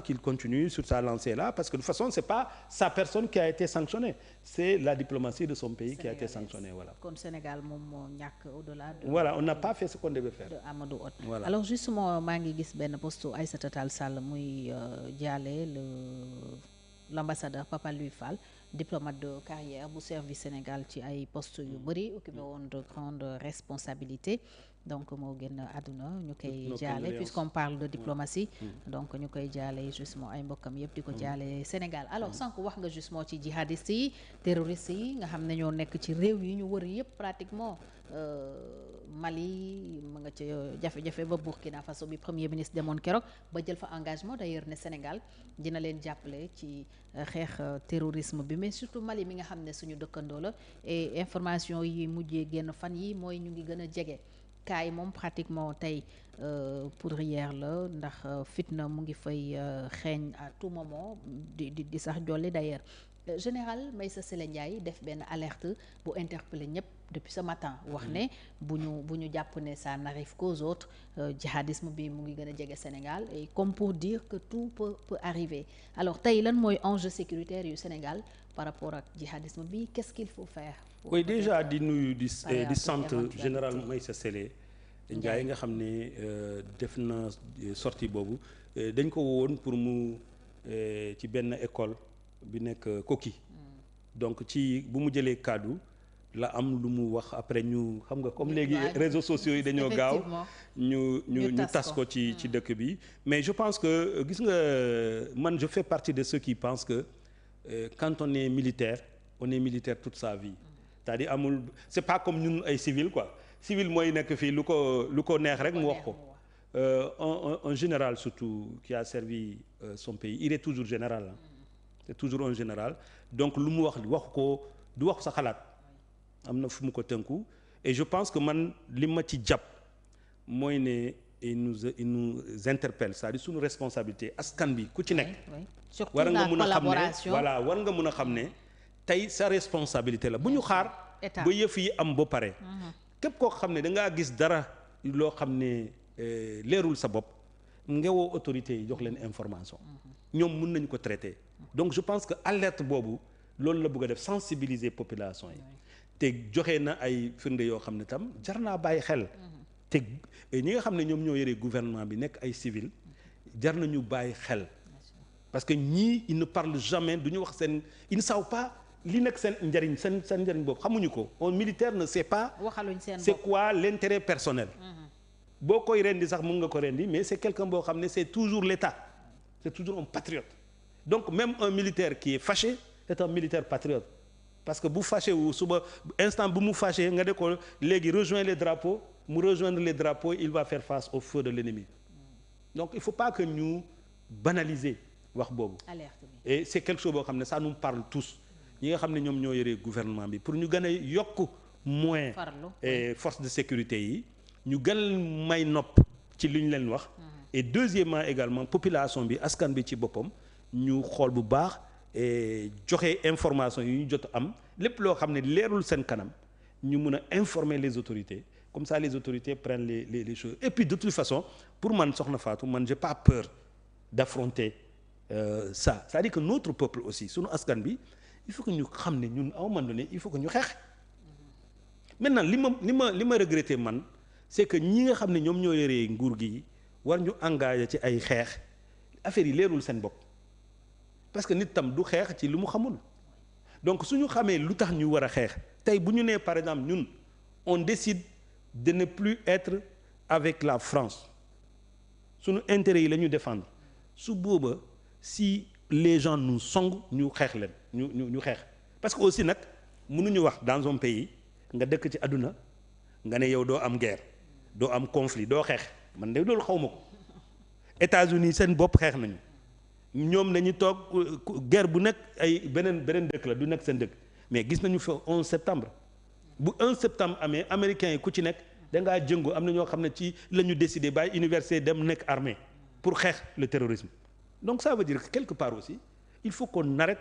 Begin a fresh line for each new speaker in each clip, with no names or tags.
qu'il continue sur sa lancée-là, parce que de toute façon, c'est pas sa personne qui a été sanctionnée, c'est la diplomatie de son pays qui a été sanctionnée. Voilà.
Kon Sénégal moom moo ñàkk au-delà de.
Voilà, on n'a pas fait ce qu'on devait faire.
De Amadou Hott.
Voilà.
Alors justement maa ngi gis benn postu Aïssata Tall Sall muy jaale l'ambassadeur Papa Louis Fall, diplomate de carrière bu servi Sénégal ci ay postes yu bëri, occupé woon de grandes responsabilités. Donc moo génn àdduna ñu koy jaale, puisqu'on parle de diplomatie. Donc ñu koy jaale justement ay mbokkam yëpp di ko jaale Sénégal. Alors sànq wax nga justement ci jihadistes yi, terroristes yi nga xam ne ñoo nekk ci réew yi ñu wër yëpp pratiquement. Mali ma nga ca jafe-jafe ba Burkina Faso bi premier ministre demoon keroog ba jël fa engagement d'ailleurs ne Sénégal dina leen jàppale ci xeex terrorisme bi, mais surtout Mali mi nga xam ne suñu dëkkandoo la, et information yi mujjee génn fan yi mooy ñu ngi gën a jege kaay moom pratiquement tey poudrière la, ndax fitna mu ngi fay xeeñ à tout moment di sax jolli d'ailleurs. Général Meïssa Sélé Ndiaye def benn alerte bu interpeller ñëpp depuis ce matin, wax ne bu ñu jàpp ne ça n'arrive qu'aux autres, djihadisme bi mu ngi gën a jege Sénégal, et comme pour dire que tout peut arriver. Alors tey lan mooy enjeu sécuritaire yu Sénégal par rapport ak djihadisme bi, qu'est-ce qu'il faut faire?
Oui, déjà di nuyu di sant général Meïssa Sélé Ndiaye nga xam ne def na sortie boobu, dañ ko woon pour mu ci benn école bi nekk Koki. Donc ci bu mu jëlee kaddu la am lu mu wax, après ñu xam nga comme léegi réseaux sociaux yi dañoo gaaw ñu tas ko ci dëkk bi. Mais je pense que gis nga man je fais partie de ceux qui pensent que quand on est militaire toute sa vie. C'est-à-dire amul, c'est pas comme ñun ay civil quoi. Civil mooy nekk fii lu ko neex rek mu wax ko. Un général surtout qui a servi son pays, il est toujours général. C'est toujours un général, donc lu mu wax ko du wax sa xalaat, am na fu mu ko tënku. Et je pense que man li ma ci jàpp mooy ne il nous interpelle, c'est-à-dire suñu responsabilité askan bi ku ci nekk. war nga mun a xam ne voilà, war nga mun a xam ne tey sa responsabilité la, bu ñu xaar ba yëf yi am ba pare. Képp koo xam ne da ngaa gis dara loo xam ne leerul sa bopp nga woo autorités yi jox leen information. ñoom mun nañu ko traiter. Donc je pense que alerte boobu loolu la bëgg a def, sensibiliser population yi. Te joxe na ay firnde yoo xam ne tam jar naa bàyyi xel. Te ñi nga xam ne ñoom ñoo yore gouvernement bi nekk ay civil jar nañu bàyyi xel. Parce que ñii ils ne parlent jamais, du ñu wax seen, ils ne savent pas li nekk seen njariñ, seen njariñ boobu xamuñu ko. Un militaire ne sait pas c'est quoi l'intérêt personnel. Boo koy rendi sax mun nga ko rendi, mais c'est quelqu'un boo xam ne c'est toujours l'État, c'est toujours un patriote. Donc même un militaire qui est fâché est un militaire patriote, parce que bu fâché wu suba instant bu mu fâché nga de ko léegi rejoindre les drapeaux, mu rejoindre les drapeaux, il va faire face au feu de l'ennemi. Donc il faut pas que ñu banaliser wax boobu. Et c'est quelque chose boo xam ne ça nous parle tous, ñi nga xam ne ñoom ñoo yore gouvernement bi, pour ñu gën a yokk moyens et forces de sécurité yi, ñu gën may nopp ci li ñu leen wax. Et deuxièmement également population bi, askan bi ci boppam ñu xool bu baax joxe information yu ñu jot am, lépp loo xam ne leerul seen kanam ñu mun a informer les autorités, comme ça les autorités prennent les choses. Et puis de toute façon pour man soxna Fatou, man j'ai pas peur d'affronter ça. C'est-à-dire que notre peuple aussi, sunu askan bi, il faut que ñu xam ne ñun à un moment donné il faut que ñu xeex. Maintenant li ma regretter man, c'est que ñi nga xam ne ñoom ñoo yoree nguur gi war ñu engagé ci ay xeex, affaire yi leerul seen bopp. Parce que nit tam du xeex ci lu mu xamul. Donc suñu xamee lu tax ñu war a xeex, tey bu ñu nee par exemple ñun on décide de ne plus être avec la France, suñu intérêt yi la ñu défendre, su booba si les gens nous song ñu xeex leen ñu xeex. Parce que aussi nag mënuñu wax dans un pays nga dëkk ci àdduna nga ne yow doo am guerre, doo am conflit, doo xeex. Man de loolu xaw ma ko. États-Unis seen bopp xeex nañu, ñoom nañu toog guerre bu nekk ay beneen dëkk la, du nekk seen dëkk, mais gis nañu fa 11 septembre. Bu 11 septembre amee américains yi ku ci nekk da ngaa jëngu, am na ñoo xam ne ci la ñu décidé bàyyi université dem nekk armée pour xeex le terrorisme. Donc ça veut dire que quelque part aussi il faut qu'on arrête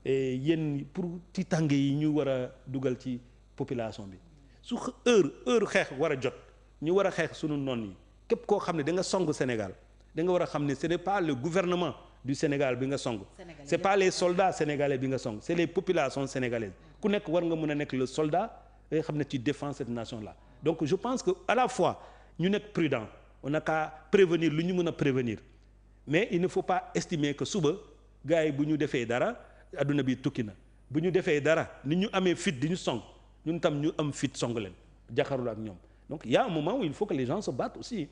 yéen pour ci tànge yi ñu war a dugal ci population bi. Su heure xeex war a jot, ñu war a xeex sunu noon yi, képp koo xam ne da nga song Sénégal da nga war a xam ne ce n'est pas le gouvernement du Sénégal bi nga song c'est pas les soldats sénégalais bi nga song c'est les populations sénégalaises ku nekk war nga mën a nekk le soldat nga xam ne tu défends cette nation là donc je pense que à la fois ñu nekk prudent on n'a qu'à prévenir lu ñu mën a prévenir mais il ne faut pas estimer que suba gars yi bu ñu defee dara adduna bi tukki na bu ñu defee dara ni ñu amee fit di ñu song ñun tam ñu am fit song leen jaxarul ak ñoom donc il y a un moment où il faut que les gens se battent aussi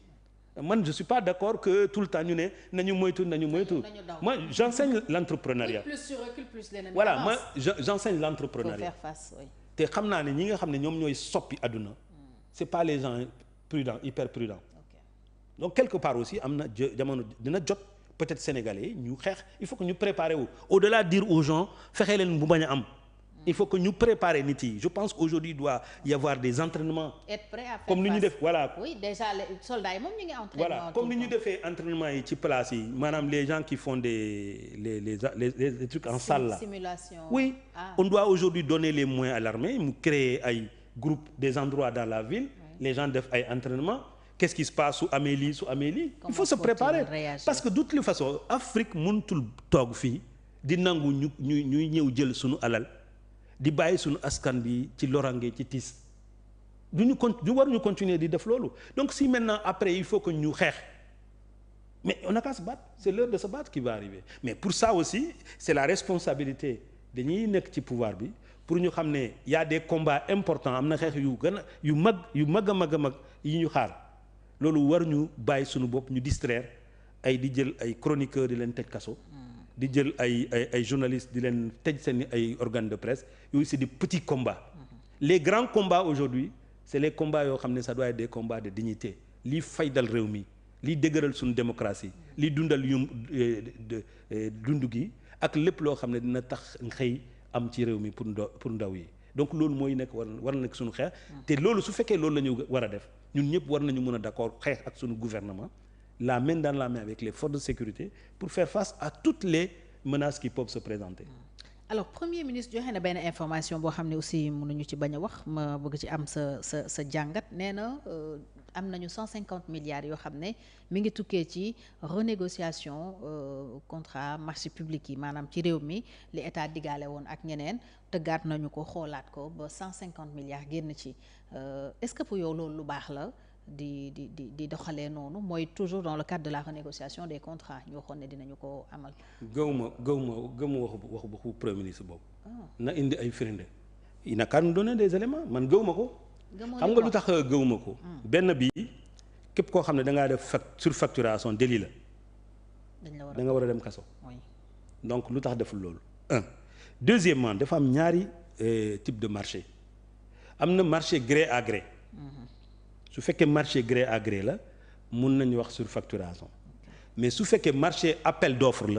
man je suis pas d'accord que tout le temps ñu ne nañu moytu moi j'enseigne l'entrepreneuriat voilà moi j'enseigne l'entrepreneuriat te xam naa ne ñi nga xam ne ñoom ñooy soppi adduna c'est pas les gens prudents hyper prudents donc quelque part aussi am na jamono dina jot peut-être sénégalais ñu xeex il faut que ñu préparer wu au-delà dire aux gens fexe leen bu bañ a am il faut que ñu préparer nit yi je pense qu'aujourd'hui il doit y avoir des entraînements
être prêt à faire
comme ni ñu def voilà
oui déjà les soldats yi moom ñu ngi entraînement
voilà comme ni ñu defee entraînement yi ci place yi maanaam les gens qui font les trucs en salle là
simulation
oui on doit aujourd'hui donner les moyens à l'armée mu créer ay groupe des endroits dans la ville les gens def ay entraînement qu'est-ce qui se passe su amee lii il faut se préparer parce que de toute façon Afrique mënutul toog fii di nangu ñuy ñëw jël sunu alal di bàyyi sunu askan bi ci lorange ci tiis ñu waruñu continuer di def loolu donc si maintenant après il faut que ñu xeex mais on n'a qu'à se battre c'est l'heure de se battre qui va arriver mais pour ça aussi c'est la responsabilité dañuy nekk ci pouvoir bi pour ñu xam ne y a des combats importants am na xeex yu mag a mag yi ñu xaar loolu war ñu bàyyi suñu bopp ñu distraire ay di jël ay chroniqueurs di leen tëj kaso di jël ay journalistes di leen tëj seen ay organes de presse yooyu c'est des petits combats les grands combats aujourd'hui c'est les combats yoo xam ne ça doit être des combats de dignité lii faydal réew mi lii dëgëral suñu démocratie lii dundal dund gi ak lépp loo xam ne dina tax xëy am ci réew mi pour ndaw yi donc loolu mooy nekk war na nekk suñu xeex te loolu su fekkee loolu la ñu war a def ñun ñëpp war nañu mën a d'accord xeex ak suñu gouvernement la main dans la main avec les forces de sécurité pour faire face à toutes les menaces qui peuvent se présenter.
alors premier ministre joxe na benn information boo xam ne aussi mënuñu ci bañ a wax ma bëgg ci am sa jàngat nee na am nañu 150 milliards yoo xam ne mi ngi tukkee ci renégociation contrat marché public yi maanaam ci réew mi li état digaale woon ak ñeneen tëggaat nañu ko xoolaat ko ba 150 milliards génn ci est-ce que pour yow loolu lu baax la di doxalee noonu mooy toujours dans le cadre de la renégociation des contrats ñu waxoon ne dinañu ko amal. gëwuma waxu premier ministre boobu. na indi ay firnde. il n'a qu'à nous donner des éléments man gëwuma ko. xam nga lu tax gëwuma ko. benn bi képp koo xam ne da ngaa def surfacturation délit la. da nga war a dem kaso. donc lu tax deful loolu. deuxièmement dafa am ñaari type de marché am na marché gré à gré. su fekkee marché gré à gré la mun nañu wax surfacturation mais su fekkee marché appel d'offre la